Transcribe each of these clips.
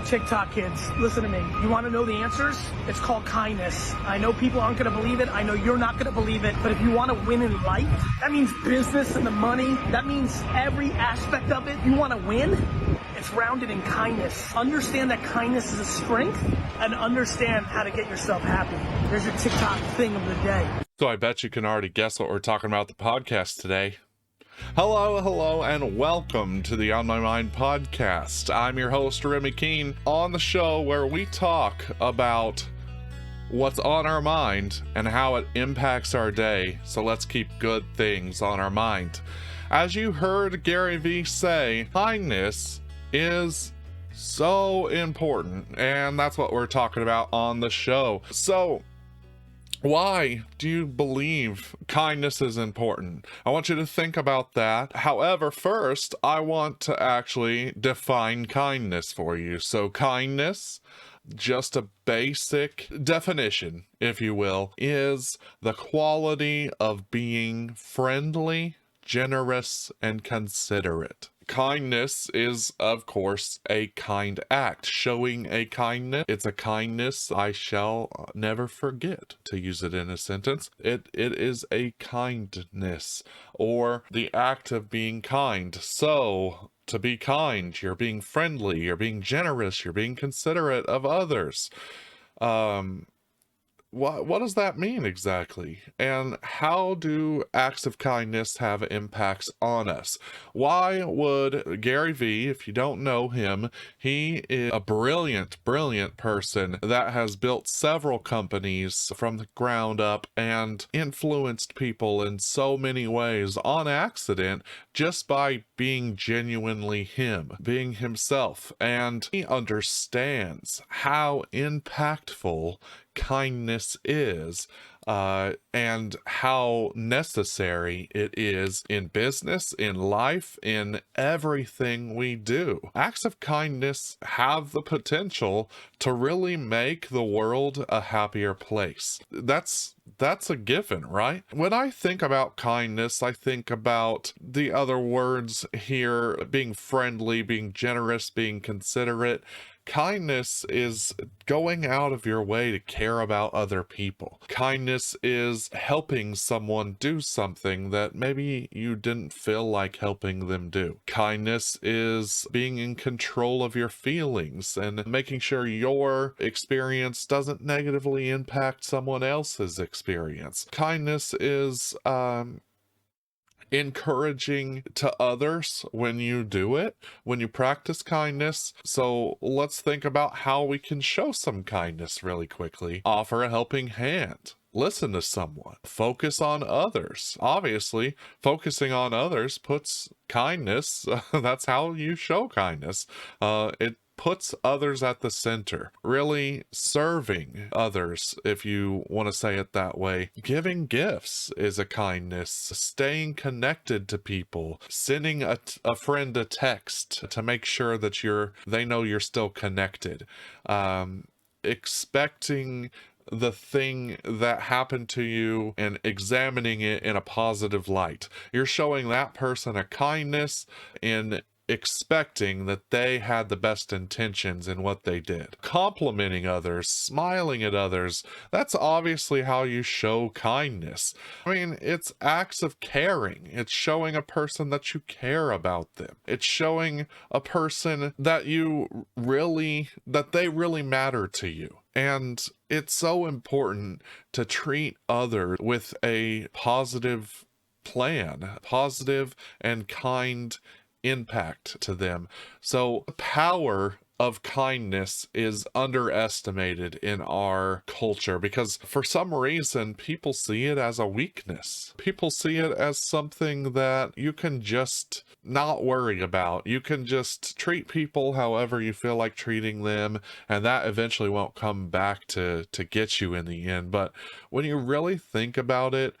TikTok kids, listen to me. You want to know the answers? It's called kindness. I know people aren't going to believe it. I know you're not going to believe it. But if you want to win in life, that means business and the money. That means every aspect of it. You want to win? It's rounded in kindness. Understand that kindness is a strength and understand how to get yourself happy. There's your TikTok thing of the day. So I bet you can already guess what we're talking about the podcast today. Hello, and welcome to the On My Mind podcast. I'm your host, RemyKeene, on the show where we talk about what's on our mind and how it impacts our day. So let's keep good things on our mind. As you heard GaryVee say, kindness is so important, and that's what we're talking about on the show. So why do you believe kindness is important? I want you to think about that. However, first, I want to actually define kindness for you. So kindness, just a basic definition, if you will, is the quality of being friendly, generous, and considerate. Kindness is, of course, a kind act. Showing a kindness, it's a kindness I shall never forget, to use it in a sentence. It is a kindness, or the act of being kind. So, to be kind, you're being friendly, you're being generous, you're being considerate of others. What does that mean exactly? And how do acts of kindness have impacts on us? Why would GaryVee, if you don't know him, he is a brilliant person that has built several companies from the ground up and influenced people in so many ways on accident just by being genuinely him, being himself. And he understands how impactful kindness is, and how necessary it is in business, in life, in everything we do. Acts of kindness have the potential to really make the world a happier place. That's a given, right? When I think about kindness, I think about the other words here: being friendly, being generous, being considerate. Kindness is going out of your way to care about other people. Kindness is helping someone do something that maybe you didn't feel like helping them do. Kindness is being in control of your feelings and making sure your experience doesn't negatively impact someone else's experience. Kindness is encouraging to others when you do it, when you practice kindness. So let's think about how we can show some kindness really quickly. Offer a helping hand. Listen to someone. Focus on others. Obviously, focusing on others puts kindness. That's how you show kindness. It puts others at the center. Really serving others, if you want to say it that way. Giving gifts is a kindness. Staying connected to people. Sending a friend a text to make sure that they know you're still connected. Expecting the thing that happened to you and examining it in a positive light. You're showing that person a kindness in expecting that they had the best intentions in what they did. Complimenting others, smiling at others, that's obviously how you show kindness. I mean, it's acts of caring. It's showing a person that you care about them. It's showing a person that they really matter to you. And it's so important to treat others with a positive plan, positive and kind impact to them. So the power of kindness is underestimated in our culture because for some reason people see it as a weakness. People see it as something that you can just not worry about. You can just treat people however you feel like treating them, and that eventually won't come back to get you in the end. But when you really think about it,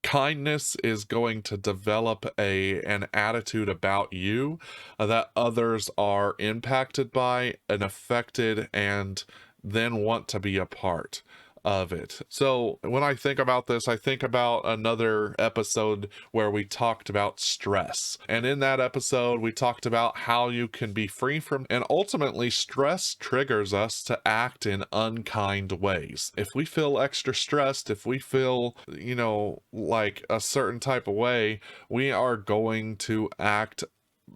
kindness is going to develop an attitude about you that others are impacted by and affected and then want to be a part. of it. So when I think about this, I think about another episode where we talked about stress. And in that episode, we talked about how you can be free from, and ultimately stress triggers us to act in unkind ways. If we feel extra stressed, if we feel, like a certain type of way, we are going to act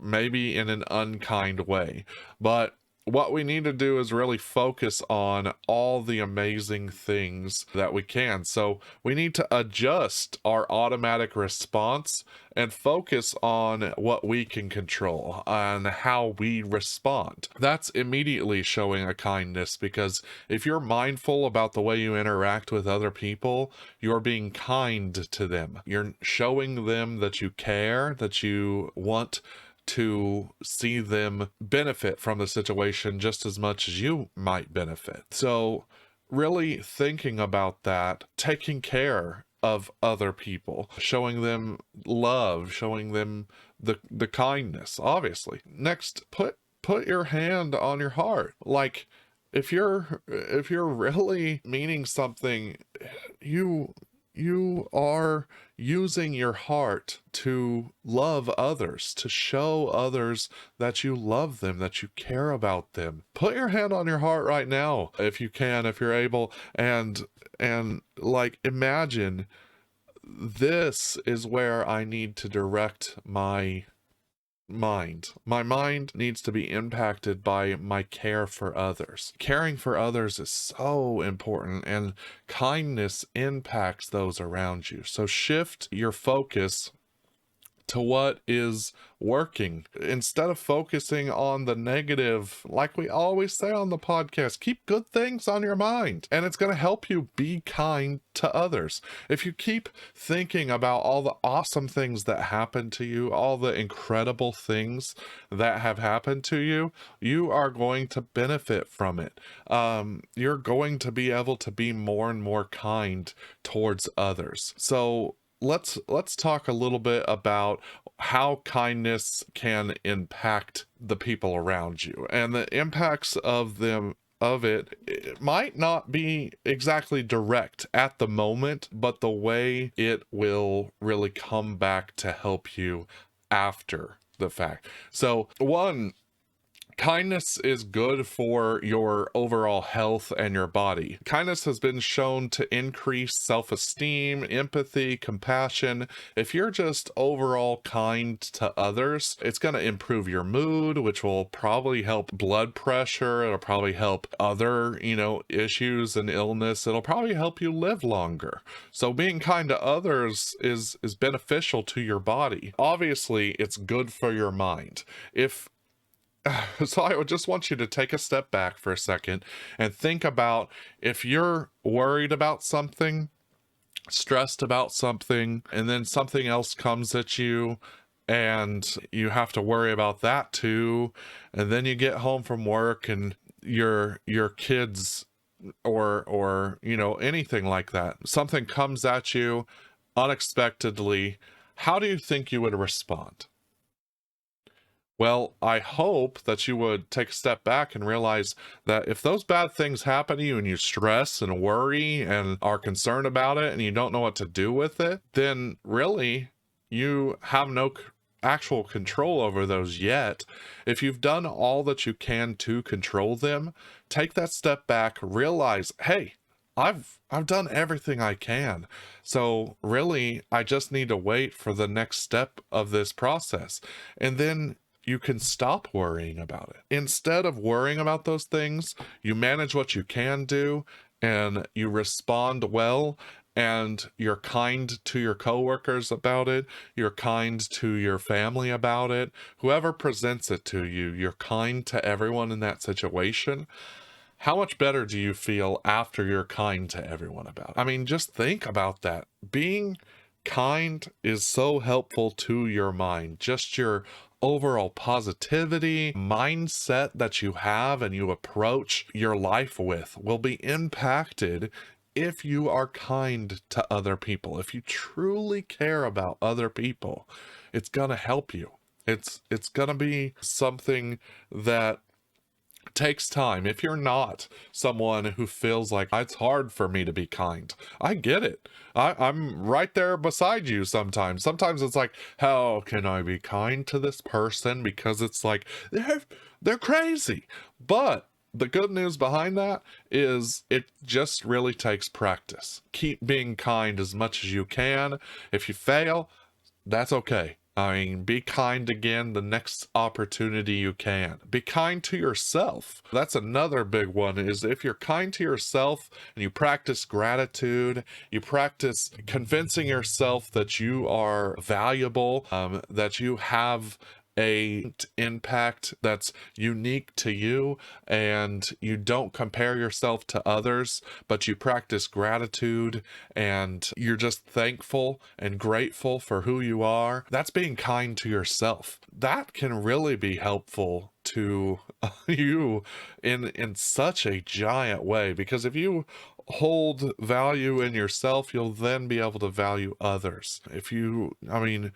maybe in an unkind way. But what we need to do is really focus on all the amazing things that we can. So we need to adjust our automatic response and focus on what we can control and how we respond. That's immediately showing a kindness, because if you're mindful about the way you interact with other people, you're being kind to them. You're showing them that you care, that you want to see them benefit from the situation just as much as you might benefit. So really thinking about that, taking care of other people, showing them love, showing them the kindness, obviously. Next, put your hand on your heart. Like, if you're really meaning something, you are using your heart to love others, to show others that you love them, that you care about them. Put your hand on your heart right now, if you can, if you're able, and like, imagine, this is where I need to direct my mind. My mind needs to be impacted by my care for others. Caring for others is so important, and kindness impacts those around you. So shift your focus to what is working instead of focusing on the negative. Like we always say on the podcast, keep good things on your mind, and it's going to help you be kind to others. If you keep thinking about all the awesome things that happen to you, all the incredible things that have happened to you, you are going to benefit from it. You're going to be able to be more and more kind towards others. So let's talk a little bit about how kindness can impact the people around you, and the impacts of it might not be exactly direct at the moment, but the way it will really come back to help you after the fact. So one, kindness is good for your overall health and your body. Kindness has been shown to increase self-esteem, empathy, compassion. If you're just overall kind to others, it's going to improve your mood, which will probably help blood pressure. It'll probably help other, issues and illness. It'll probably help you live longer. So being kind to others is beneficial to your body. Obviously, it's good for your mind. So I would just want you to take a step back for a second and think about, if you're worried about something, stressed about something, and then something else comes at you and you have to worry about that too, and then you get home from work and your kids or anything like that, something comes at you unexpectedly, how do you think you would respond? Well, I hope that you would take a step back and realize that if those bad things happen to you and you stress and worry and are concerned about it and you don't know what to do with it, then really you have no actual control over those yet. If you've done all that you can to control them, take that step back, realize, hey, I've done everything I can. So really, I just need to wait for the next step of this process. And then you can stop worrying about it. Instead of worrying about those things, you manage what you can do and you respond well, and you're kind to your coworkers about it. You're kind to your family about it. Whoever presents it to you, you're kind to everyone in that situation. How much better do you feel after you're kind to everyone about it? I mean, just think about that. Being kind is so helpful to your mind. Just your overall positivity, mindset that you have and you approach your life with will be impacted if you are kind to other people. If you truly care about other people, it's gonna help you. It's gonna be something that takes time. If you're not someone who feels like it's hard for me to be kind, I get it. I'm right there beside you sometimes. Sometimes it's like, how can I be kind to this person? Because it's like, they're crazy. But the good news behind that is it just really takes practice. Keep being kind as much as you can. If you fail, that's okay. I mean, be kind again the next opportunity you can. Be kind to yourself. That's another big one, is if you're kind to yourself and you practice gratitude, you practice convincing yourself that you are valuable, that you have a impact that's unique to you, and you don't compare yourself to others, but you practice gratitude and you're just thankful and grateful for who you are. That's being kind to yourself. That can really be helpful to you in such a giant way, because if you hold value in yourself, you'll then be able to value others. If you, I mean,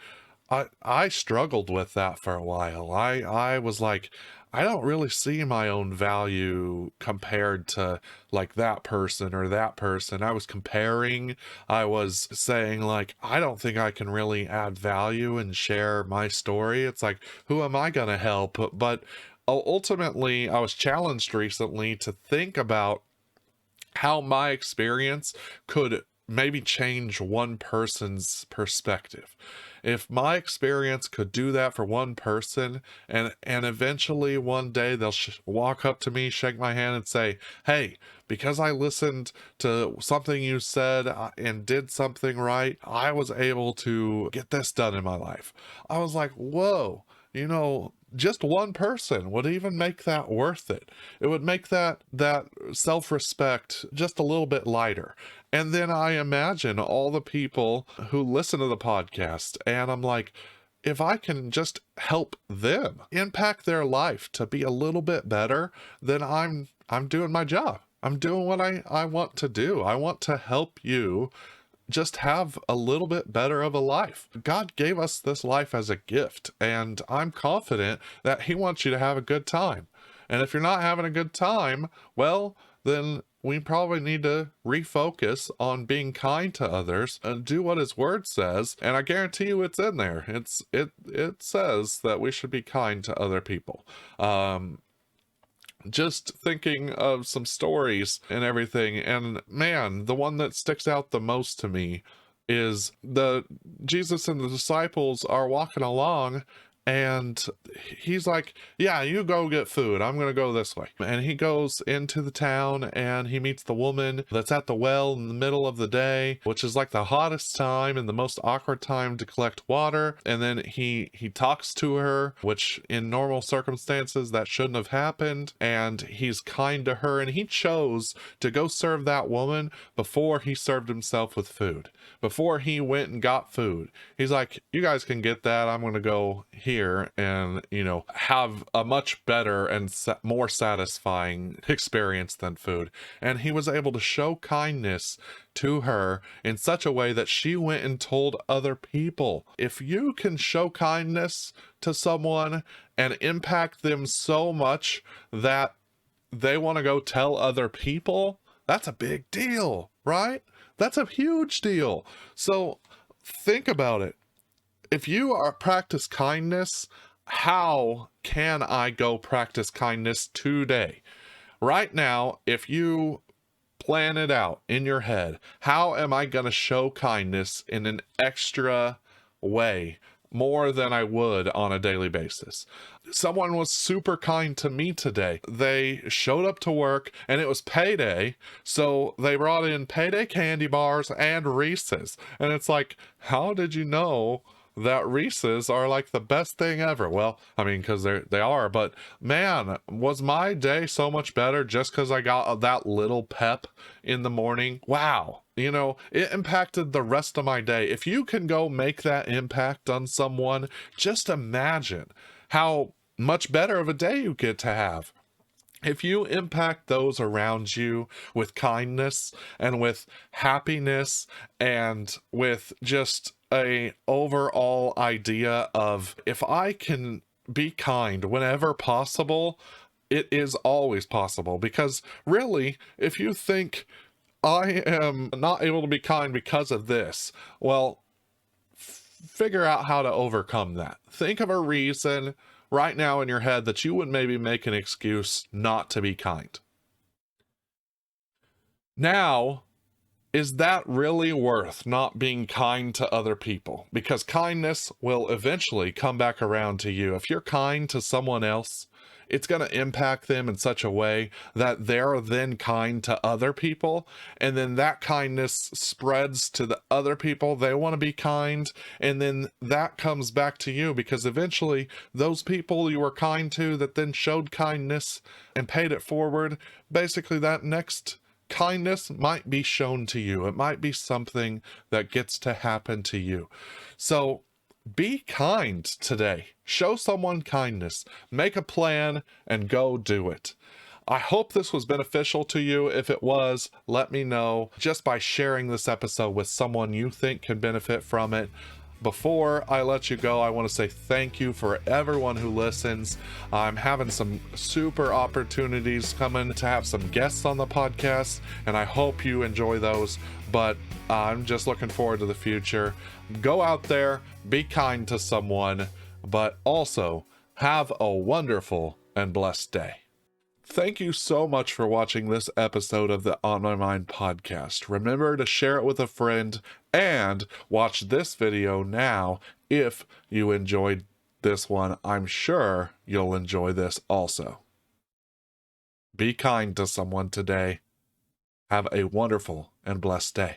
I struggled with that for a while. I was like, I don't really see my own value compared to like that person or that person. I was comparing. I was saying like, I don't think I can really add value and share my story. It's like, who am I going to help? But ultimately, I was challenged recently to think about how my experience could maybe change one person's perspective. If my experience could do that for one person, and eventually one day they'll walk up to me, shake my hand and say, hey, because I listened to something you said and did something right, I was able to get this done in my life. I was like, whoa, you know, just one person would even make that worth it. It would make that self-respect just a little bit lighter. And then I imagine all the people who listen to the podcast, and I'm like, if I can just help them impact their life to be a little bit better, then I'm doing my job. I'm doing what I want to do. I want to help you just have a little bit better of a life. God gave us this life as a gift, and I'm confident that he wants you to have a good time. And if you're not having a good time, well, then we probably need to refocus on being kind to others and do what his word says. And I guarantee you it's in there. It says that we should be kind to other people. Just thinking of some stories and everything, and man, the one that sticks out the most to me is the Jesus and the disciples are walking along, and he's like, yeah, you go get food, I'm gonna go this way. And he goes into the town and he meets the woman that's at the well in the middle of the day, which is like the hottest time and the most awkward time to collect water. And then he talks to her, which in normal circumstances that shouldn't have happened, and he's kind to her, and he chose to go serve that woman before he served himself with food, before he went and got food. He's like, you guys can get that, I'm gonna go here and, you know, have a much better and more satisfying experience than food. And he was able to show kindness to her in such a way that she went and told other people. If you can show kindness to someone and impact them so much that they want to go tell other people, that's a big deal, right? That's a huge deal. So think about it. If you are practice kindness, how can I go practice kindness today? Right now, if you plan it out in your head, how am I going to show kindness in an extra way, more than I would on a daily basis? Someone was super kind to me today. They showed up to work and it was payday, so they brought in payday candy bars and Reese's. And it's like, how did you know that Reese's are like the best thing ever? Well, I mean, because they are, but man, was my day so much better just because I got that little pep in the morning. Wow. You know, it impacted the rest of my day. If you can go make that impact on someone, just imagine how much better of a day you get to have. If you impact those around you with kindness and with happiness and with just a overall idea of, if I can be kind whenever possible, It is always possible, because really, if you think I am not able to be kind because of this, well, figure out how to overcome that. Think of a reason right now in your head that you would maybe make an excuse not to be kind. Now, is that really worth not being kind to other people? Because kindness will eventually come back around to you. If you're kind to someone else, it's going to impact them in such a way that they're then kind to other people. And then that kindness spreads to the other people. They want to be kind. And then that comes back to you, because eventually those people you were kind to that then showed kindness and paid it forward, basically that next kindness might be shown to you. It might be something that gets to happen to you. So be kind today. Show someone kindness. Make a plan and go do it. I hope this was beneficial to you. If it was, let me know just by sharing this episode with someone you think can benefit from it. Before I let you go, I want to say thank you for everyone who listens. I'm having some super opportunities coming to have some guests on the podcast, and I hope you enjoy those, but I'm just looking forward to the future. Go out there, be kind to someone, but also have a wonderful and blessed day. Thank you so much for watching this episode of the On My Mind podcast. Remember to share it with a friend and watch this video now if you enjoyed this one. I'm sure you'll enjoy this also. Be kind to someone today. Have a wonderful and blessed day.